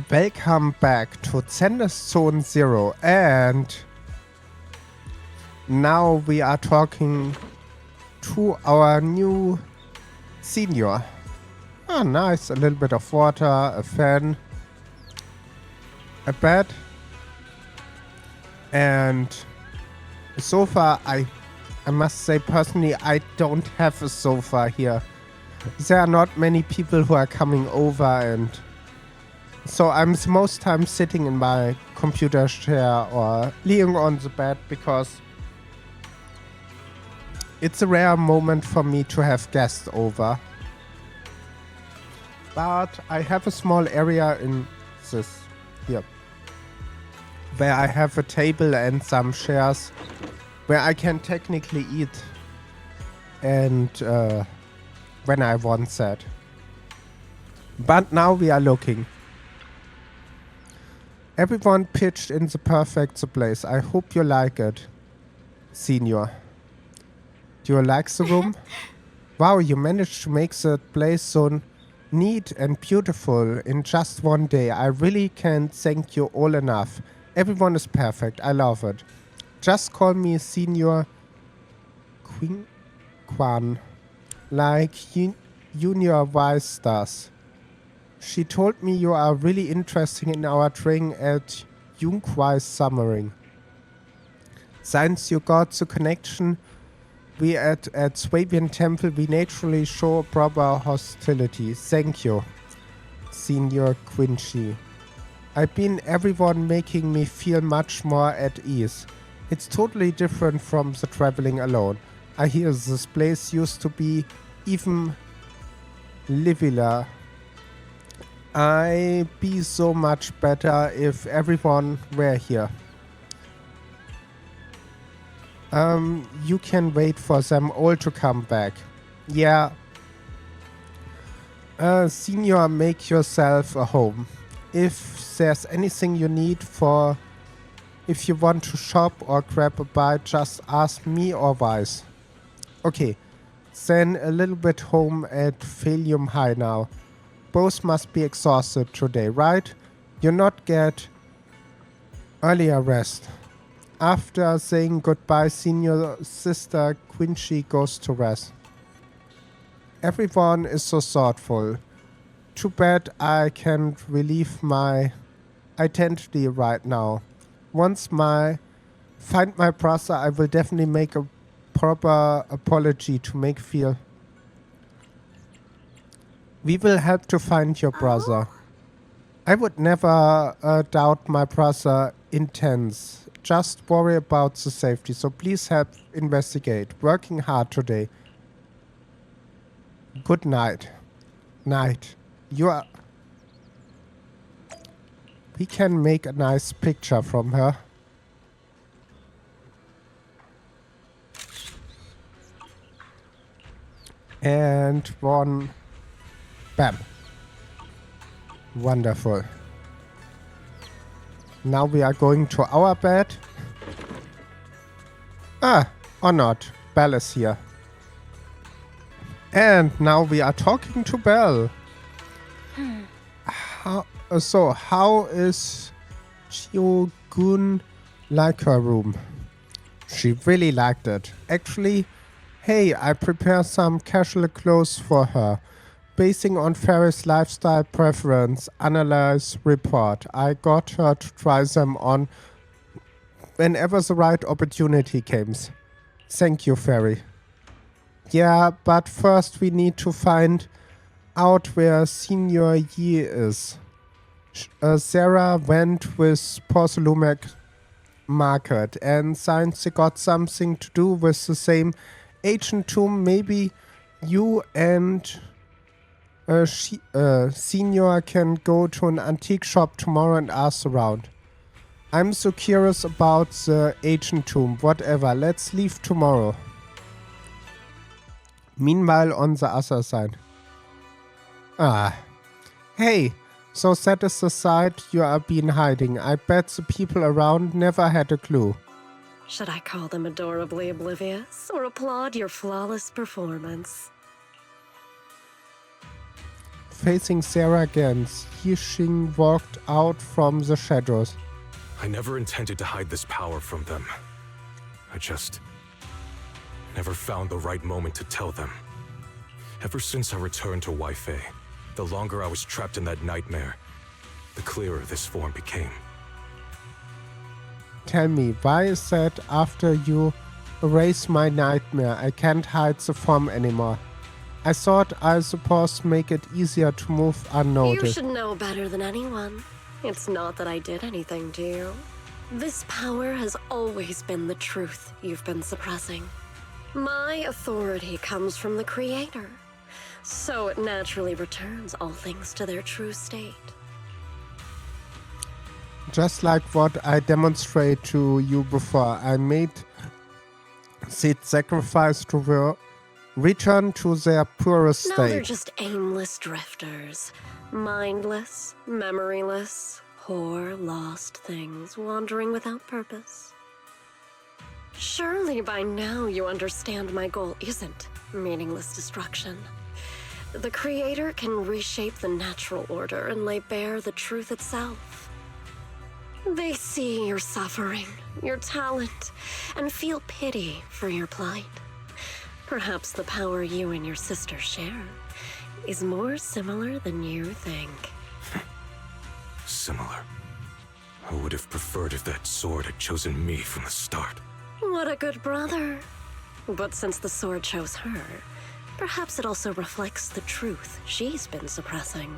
Welcome back to Zenless Zone Zero, and now we are talking to our new senior. Oh, nice. A little bit of water, a fan, a bed, and a sofa. I must say personally, I don't have a sofa here. There are not many people who are coming over, and so I'm most times sitting in my computer chair or laying on the bed because it's a rare moment for me to have guests over. But I have a small area in this here where I have a table and some chairs where I can technically eat and when I want that. But now we are looking. Everyone pitched in the perfect place. I hope you like it, senior. Do you like the room? Wow, you managed to make the place so neat and beautiful in just one day. I really can't thank you all enough. Everyone is perfect. I love it. Just call me Senior Queen Quan, like Junior Wise does. She told me you are really interested in our training at Jungwise Summering. Since you got the connection, we at Swabian Temple, we naturally show proper hostility. Thank you, Senior Quincy. I've been everyone making me feel much more at ease. It's totally different from the traveling alone. I hear this place used to be even liveler. I'd be so much better if everyone were here. You can wait for them all to come back. Yeah. Senior, make yourself a home. If there's anything you need if you want to shop or grab a bite, just ask me or Vice. Okay. Then a little bit home at Phalium High now. Both must be exhausted today, right? You not get earlier rest. After saying goodbye, Senior Sister Quincy goes to rest. Everyone is so thoughtful. Too bad I can't relieve my identity right now. Once find my brother, I will definitely make a proper apology to make feel. We will help to find your brother. I would never doubt my brother intents. Just worry about the safety, so please help investigate. Working hard today. Good night. Night. We can make a nice picture from her. And one. Bam. Wonderful. Now we are going to our bed. Or not. Belle is here. And now we are talking to Belle. How is Chiogun like her room? She really liked it. Actually, hey, I prepared some casual clothes for her. Basing on Ferry's lifestyle preference, analyze report. I got her to try them on whenever the right opportunity comes. Thank you, Ferry. Yeah, but first we need to find out where Senior Yi is. Sarah went with Porcelumic Market, and since they got something to do with the same ancient tomb, maybe you and Senior can go to an antique shop tomorrow and ask around. I'm so curious about the ancient tomb. Whatever, let's leave tomorrow. Meanwhile, on the other side. Hey, so that is the site you are been hiding. I bet the people around never had a clue. Should I call them adorably oblivious or applaud your flawless performance? facing Sarah again. Yixing walked out from the shadows. I never intended to hide this power from them. I just never found the right moment to tell them. Ever since I returned to Wi-Fi, the longer I was trapped in that nightmare, the clearer this form became. Tell me, why is that after you erase my nightmare, I can't hide the form anymore? I thought I suppose make it easier to move You unnoticed. should know better than anyone. It's not that I did anything to you. This power has always been the truth you've been suppressing. My authority comes from the Creator, so it naturally returns all things to their true state. Just like what I demonstrated to you before, I made Sid sacrifice to return to their purest Now they're state. just aimless drifters, mindless, memoryless, poor, lost things wandering without purpose. Surely by now you understand my goal isn't meaningless destruction. The Creator can reshape the natural order and lay bare the truth itself. They see your suffering, your talent, and feel pity for your plight. Perhaps the power you and your sister share is more similar than you think. Similar. I would have preferred if that sword had chosen me from the start. What a good brother. But since the sword chose her, perhaps it also reflects the truth she's been suppressing.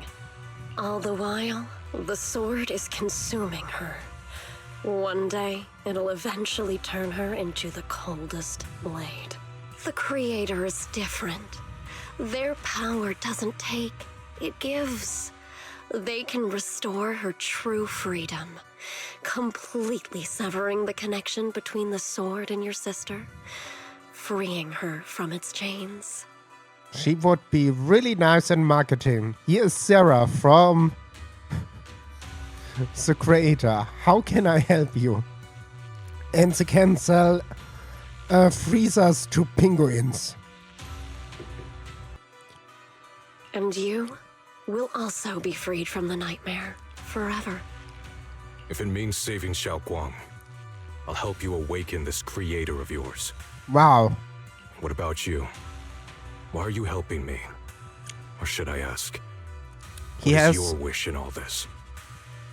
All the while, the sword is consuming her. One day, it'll eventually turn her into the coldest blade. The Creator is different. Their power doesn't take, it gives. They can restore her true freedom, completely severing the connection between the sword and your sister, freeing her from its chains. She would be really nice in marketing. Here is Sarah from the Creator. How can I help you? And they can sell freezers to penguins. And you will also be freed from the nightmare forever. If it means saving Xiao Guang, I'll help you awaken this creator of yours. Wow. What about you? Why are you helping me? Or should I ask, He what has. is your wish in all this?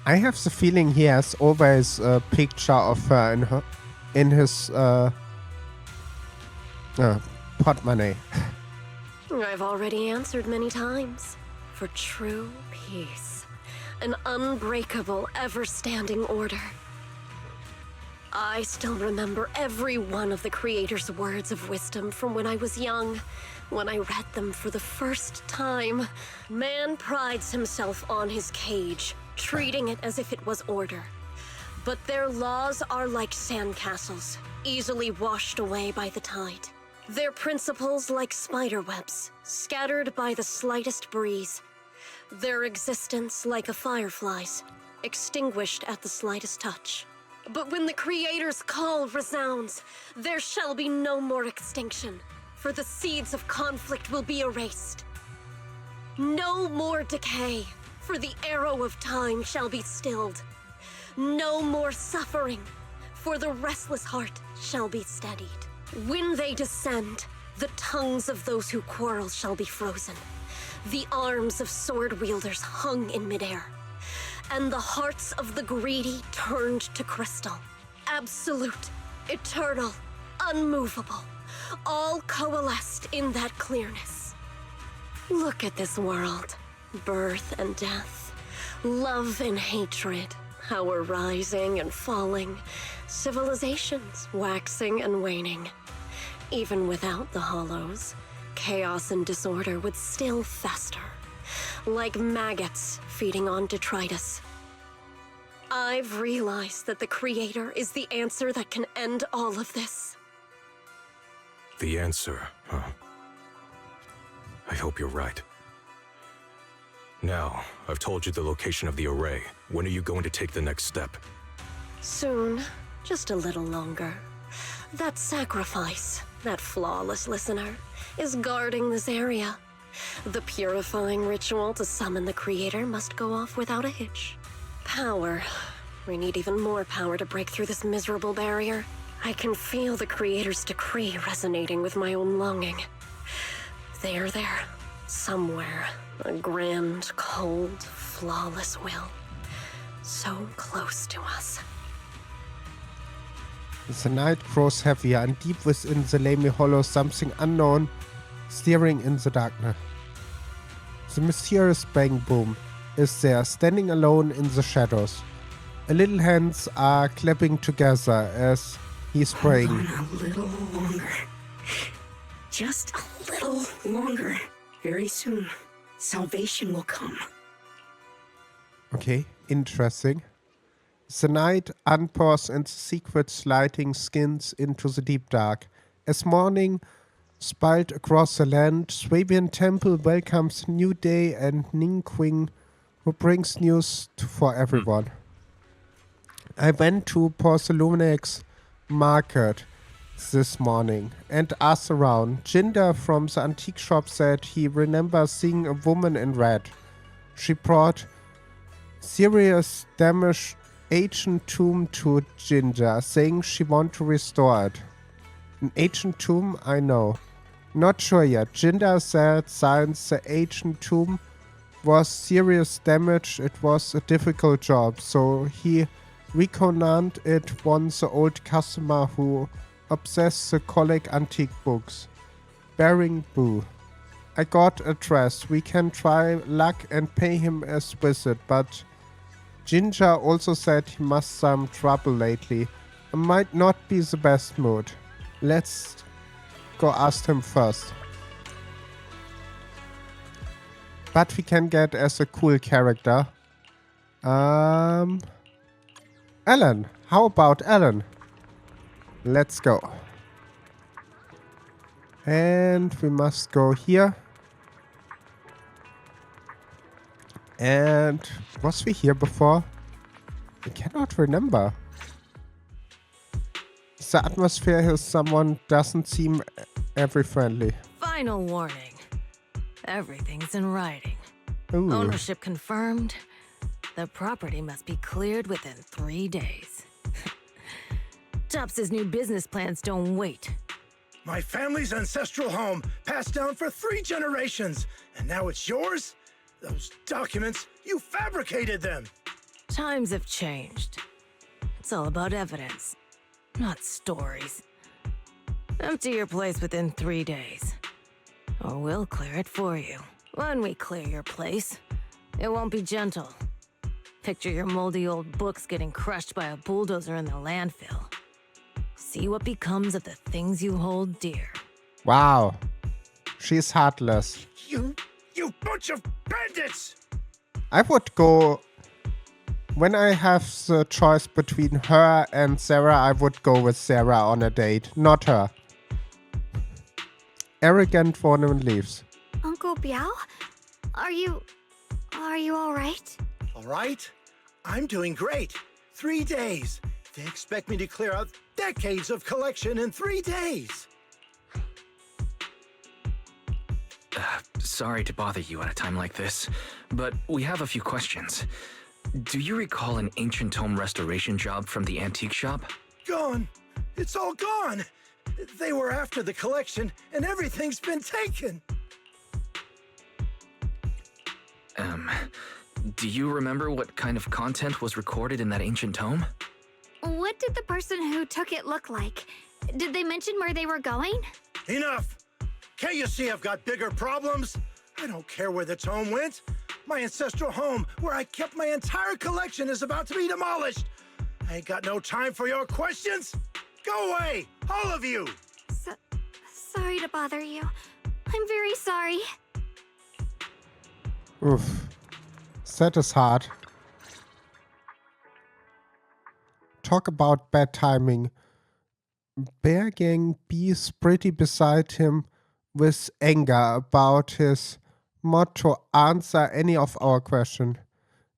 I have the feeling he has always a picture of her in his portemonnaie. I've already answered many times. For true peace, an unbreakable, ever-standing order. I still remember every one of the Creator's words of wisdom from when I was young, when I read them for the first time. Man prides himself on his cage, treating it as if it was order. But their laws are like sandcastles, easily washed away by the tide. Their principles like spiderwebs, scattered by the slightest breeze. Their existence like a firefly's, extinguished at the slightest touch. But when the Creator's call resounds, there shall be no more extinction, for the seeds of conflict will be erased. No more decay, for the arrow of time shall be stilled. No more suffering, for the restless heart shall be steadied. When they descend, the tongues of those who quarrel shall be frozen. The arms of sword wielders hung in midair, and the hearts of the greedy turned to crystal. Absolute, eternal, unmovable, all coalesced in that clearness. Look at this world, birth and death, love and hatred, how we're rising and falling, civilizations waxing and waning. Even without the hollows, chaos and disorder would still fester, like maggots feeding on detritus. I've realized that the Creator is the answer that can end all of this. The answer, huh? I hope you're right. Now, I've told you the location of the array. When are you going to take the next step? Soon, just a little longer. That sacrifice, that flawless listener, is guarding this area, The purifying ritual to summon the creator must go off without a hitch. Power. We need even more power to break through this miserable barrier. I can feel the creator's decree resonating with my own longing. They are there, somewhere. A grand, cold, flawless will. So close to us. The night grows heavier, and deep within the Lamy Hollow something unknown steering in the darkness. The mysterious Bang Boom is there, standing alone in the shadows. A little hands are clapping together as he's praying. Hold on a little longer. Just a little longer. Very soon, salvation will come. Okay, interesting. The night unpours and the secrets lighting skins into the deep dark. As morning spilled across the land, Swabian Temple welcomes a new day and Ningqing, who brings news for everyone. I went to Porcelana's market this morning and asked around. Jinder from the antique shop said he remembers seeing a woman in red. She brought serious damaged ancient tomb to Jinder, saying she wants to restore it. An ancient tomb? I know. Not sure yet. Jinder said since the ancient tomb was serious damage, it was a difficult job, so he recounted it once the old customer who obsessed to collect antique books. Bearing Boo. I got a dress. We can try luck and pay him a visit, but Ginger also said he must some trouble lately. It might not be the best mood. Let's go ask him first. But we can get as a cool character. Alan. How about Alan? Let's go. And we must go here. And was we here before? I cannot remember. The atmosphere here, someone doesn't seem very friendly. Final warning. Everything's in writing. Ooh. Ownership confirmed. The property must be cleared within 3 days. Tops's new business plans don't wait. My family's ancestral home, passed down for 3 generations, and now it's yours? Those documents, you fabricated them! Times have changed. It's all about evidence, not stories. Empty your place within 3 days, or we'll clear it for you. When we clear your place, it won't be gentle. Picture your moldy old books getting crushed by a bulldozer in the landfill. See what becomes of the things you hold dear. Wow. She's heartless. You bunch of bandits! I would go... When I have the choice between her and Sarah, I would go with Sarah on a date, not her. Arrogant woman leaves. Uncle Biao? Are you all right? All right? I'm doing great. 3 days. They expect me to clear out decades of collection in 3 days. Sorry to bother you at a time like this, but we have a few questions. Do you recall an ancient tome restoration job from the antique shop? Gone. It's all gone. They were after the collection, and everything's been taken. Do you remember what kind of content was recorded in that ancient tome? What did the person who took it look like? Did they mention where they were going? Enough! Can't you see I've got bigger problems? I don't care where the tome went. My ancestral home, where I kept my entire collection, is about to be demolished. I ain't got no time for your questions. Go away, all of you! Sorry to bother you. I'm very sorry. Oof. That is hard. Talk about bad timing. Bear Gang B's pretty beside him with anger about his not to answer any of our question.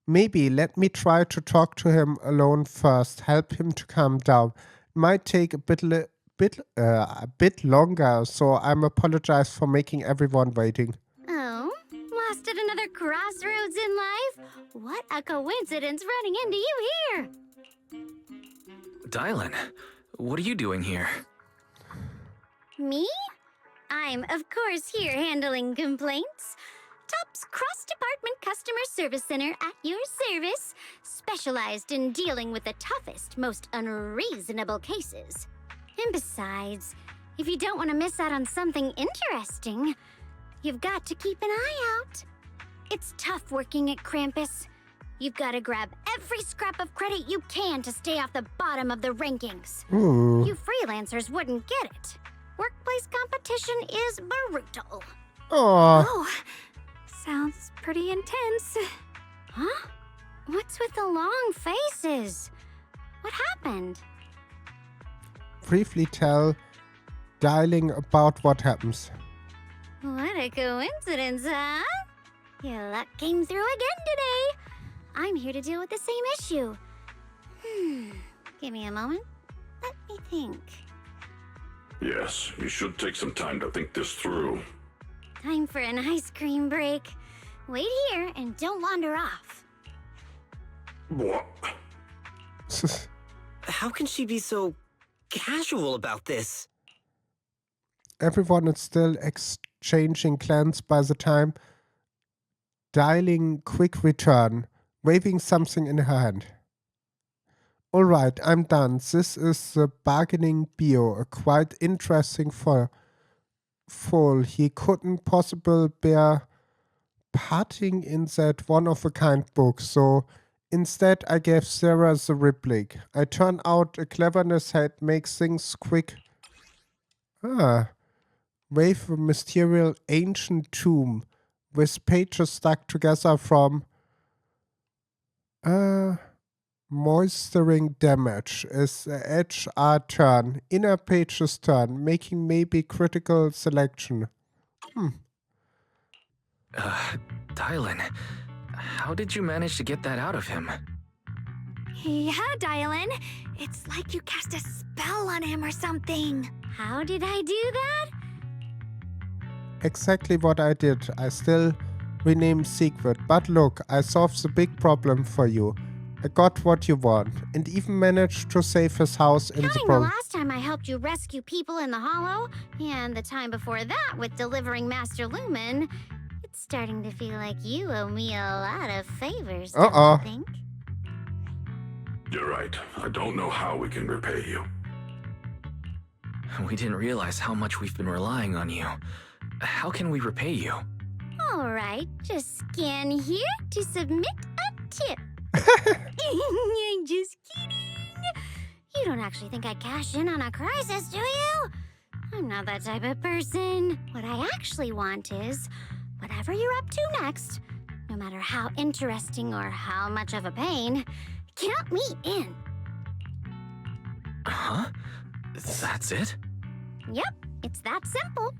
Maybe let me try to talk to him alone first, help him to calm down. Might take a bit longer, so I'm apologize for making everyone waiting. lost at another crossroads in life? What a coincidence running into you here! Dialyn, what are you doing here? Me? I'm, of course, here handling complaints. TOP's cross-department customer service center at your service, specialized in dealing with the toughest, most unreasonable cases. And besides, if you don't want to miss out on something interesting, you've got to keep an eye out. It's tough working at Krampus. You've got to grab every scrap of credit you can to stay off the bottom of the rankings. Ooh. You freelancers wouldn't get it. Workplace competition is brutal. Oh, Oh, sounds pretty intense. Huh? What's with the long faces? What happened? briefly tell Dialyn about what happens. What a coincidence, huh? Your luck came through again today. I'm here to deal with the same issue. Give me a moment. Let me think. Yes, you should take some time to think this through. Time for an ice cream break. Wait here and don't wander off. What? How can she be so casual about this? Everyone is still exchanging glance by the time Dialyn quick return, waving something in her hand. Alright, I'm done. This is the bargaining bio, a quite interesting fall. He couldn't possibly bear parting in that one-of-a-kind book, so instead I gave Sarah the replic. I turned out a cleverness head makes things quick. Wave a mysterious ancient tomb with pages stuck together from moisturing damage is the edge turn, inner pages turn, making maybe critical selection. Dialyn, how did you manage to get that out of him? Yeah, Dialyn. It's like you cast a spell on him or something. How did I do that? Exactly what I did. I still rename secret, but look, I solved the big problem for you. I got what you want, and even managed to save his house in the Counting the problem. last time I helped you rescue people in the Hollow, and the time before that with delivering Master Lumen, it's starting to feel like you owe me a lot of favors, don't you think? You're right. I don't know how we can repay you. We didn't realize how much we've been relying on you. How can we repay you? All right, just scan here to submit a tip. I'm just kidding. You don't actually think I cash in on a crisis, do you? I'm not that type of person. What I actually want is, whatever you're up to next, no matter how interesting or how much of a pain, count me in. Huh? That's it? Yep, it's that simple.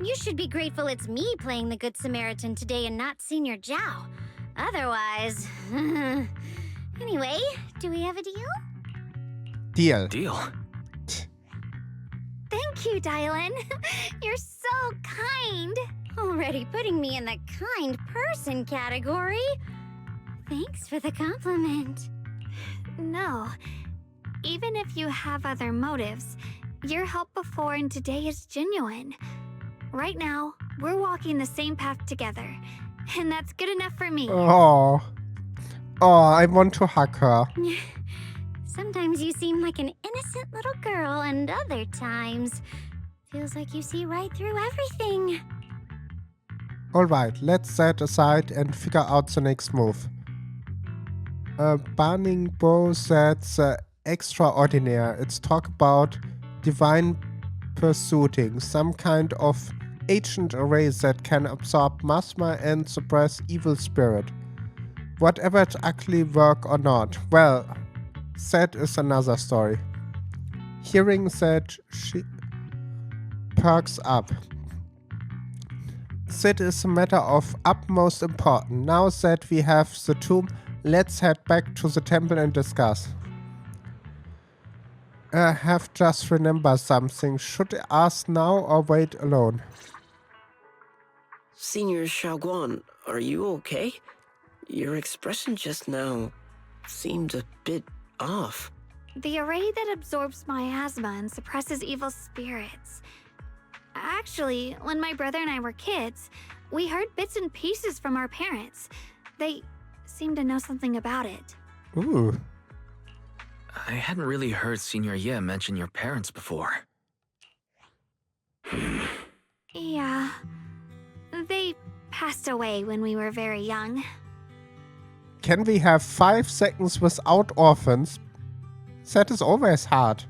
You should be grateful it's me playing the Good Samaritan today and not Senior Zhao. Otherwise... Anyway, do we have a deal? Deal? Thank you, Dialyn. You're so kind. Already putting me in the kind person category. Thanks for the compliment. No. Even if you have other motives, your help before and today is genuine. Right now, we're walking the same path together, and that's good enough for me. Oh, I want to hug her. Sometimes you seem like an innocent little girl, and other times, feels like you see right through everything. Alright, let's set aside and figure out the next move. Burning bow, that's extraordinary. It's talk about divine pursuing, some kind of ancient array that can absorb masma and suppress evil spirit. Whatever it actually work or not, well, that is another story. Hearing that, she perks up. That is a matter of utmost importance. Now that we have the tomb, let's head back to the temple and discuss. I have just remembered something. Should I ask now or wait alone? Senior Xiaoguan, Are you okay? Your expression just now seemed a bit off. The array that absorbs miasma and suppresses evil spirits. Actually, when my brother and I were kids, we heard bits and pieces from our parents. They seemed to know something about it. Ooh. I hadn't really heard Senior Ye mention your parents before. Yeah. They passed away when we were very young. Can we have 5 seconds without orphans? That is always hard.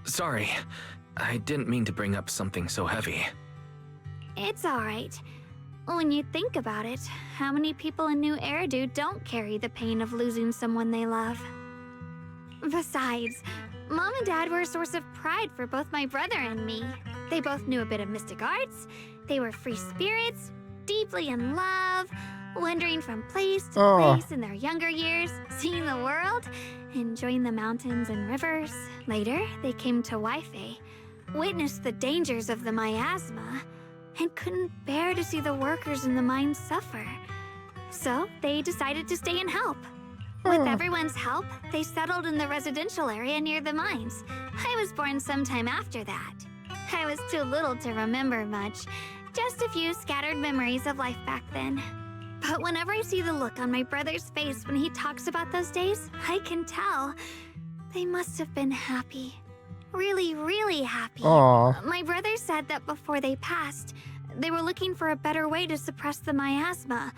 Sorry, I didn't mean to bring up something so heavy. It's alright. When you think about it, how many people in New Eridu don't carry the pain of losing someone they love? Besides, Mom and Dad were a source of pride for both my brother and me. They both knew a bit of mystic arts, they were free spirits, deeply in love, wandering from place to place in their younger years, seeing the world, enjoying the mountains and rivers. Later, they came to Wi-Fi, witnessed the dangers of the miasma, and couldn't bear to see the workers in the mines suffer. So they decided to stay and help. With everyone's help, they settled in the residential area near the mines. I was born sometime after that. I was too little to remember much, just a few scattered memories of life back then. But whenever I see the look on my brother's face when he talks about those days, I can tell they must have been happy. Really, really happy. Aww. My brother said that before they passed, they were looking for a better way to suppress the miasma,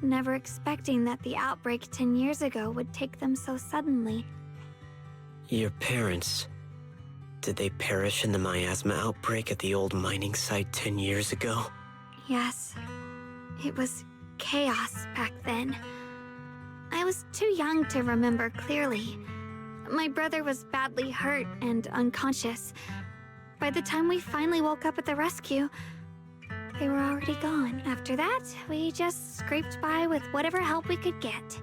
never expecting that the outbreak 10 years ago would take them so suddenly. Your parents, did they perish in the miasma outbreak at the old mining site 10 years ago? Yes. It was chaos back then. I was too young to remember clearly. My brother was badly hurt and unconscious. By the time we finally woke up at the rescue, they were already gone. After that, we just scraped by with whatever help we could get.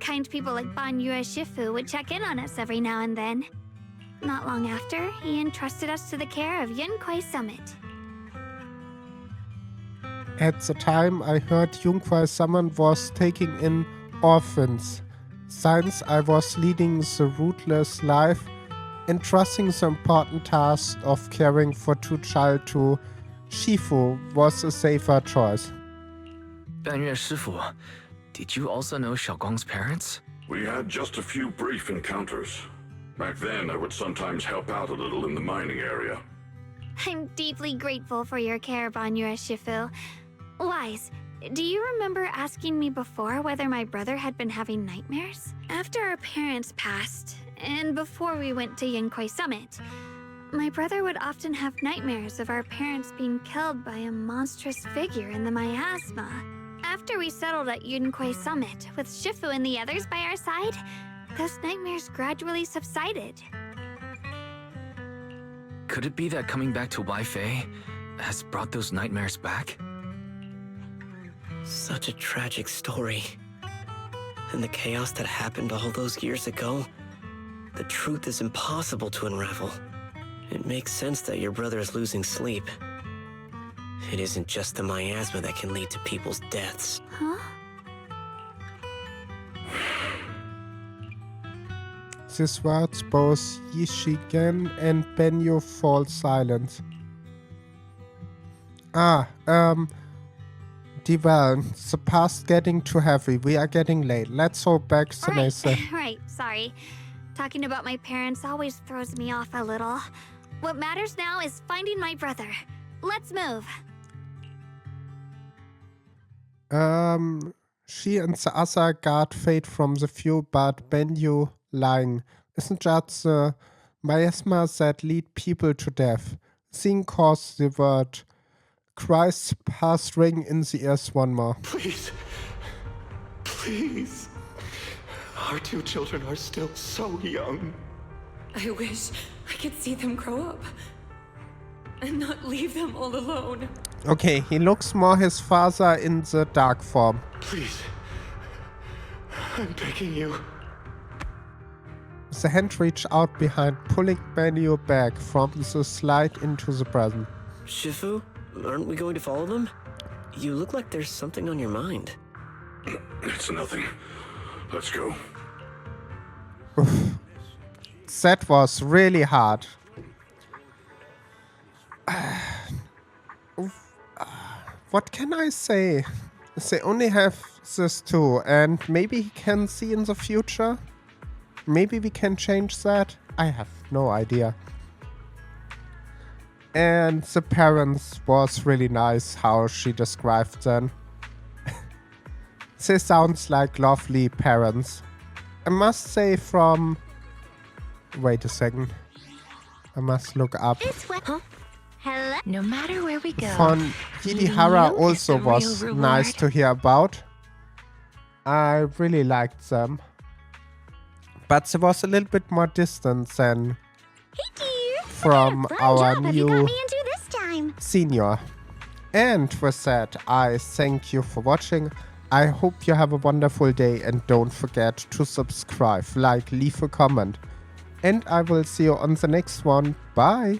Kind people like Banyue Shifu would check in on us every now and then. Not long after, he entrusted us to the care of Yunquai Summit. At the time, I heard Yunquai Summit was taking in orphans. Since I was leading the rootless life, entrusting the important task of caring for 2 children to Shifu was a safer choice. Banyue Shifu, did you also know Xiaoguang's parents? We had just a few brief encounters. Back then, I would sometimes help out a little in the mining area. I'm deeply grateful for your care, Banyue Shifu. Wise, do you remember asking me before whether my brother had been having nightmares? After our parents passed, and before we went to Yunquai Summit, my brother would often have nightmares of our parents being killed by a monstrous figure in the miasma. After we settled at Yunquai Summit, with Shifu and the others by our side, those nightmares gradually subsided. Could it be that coming back to Wi-Fi has brought those nightmares back? Such a tragic story. And the chaos that happened all those years ago, the truth is impossible to unravel. It makes sense that your brother is losing sleep. It isn't just the miasma that can lead to people's deaths. Huh? These words both Yishigen and Benyu fall silent. Dialyn, the past getting too heavy. We are getting late. Let's go back to Nese. Right, sorry. Talking about my parents always throws me off a little. What matters now is finding my brother. Let's move. She and the other guard fade from the view, but Benyu lying. Isn't just the miasma that lead people to death? Seeing cause the word. Christ's past ring in the ears one more. Please. Please. Our 2 children are still so young. I wish I could see them grow up and not leave them all alone. Okay, he looks more his father in the dark form. Please. I'm begging you. The hand reached out behind, pulling Benyu back from the slide into the present. Shifu, aren't we going to follow them? You look like there's something on your mind. It's nothing. Let's go. That was really hard. What can I say? They only have this two, and maybe he can see in the future? Maybe we can change that? I have no idea. And the parents was really nice how she described them. They sounds like lovely parents. I must say from... Wait a second. I must look up. This way. Huh? Hello? No matter where we go. Von Hidihara you also is the was real nice reward. to hear about. I really liked them. But there was a little bit more distance than from our new senior. And with that, I thank you for watching. I hope you have a wonderful day, and don't forget to subscribe, like, leave a comment. And I will see you on the next one. Bye!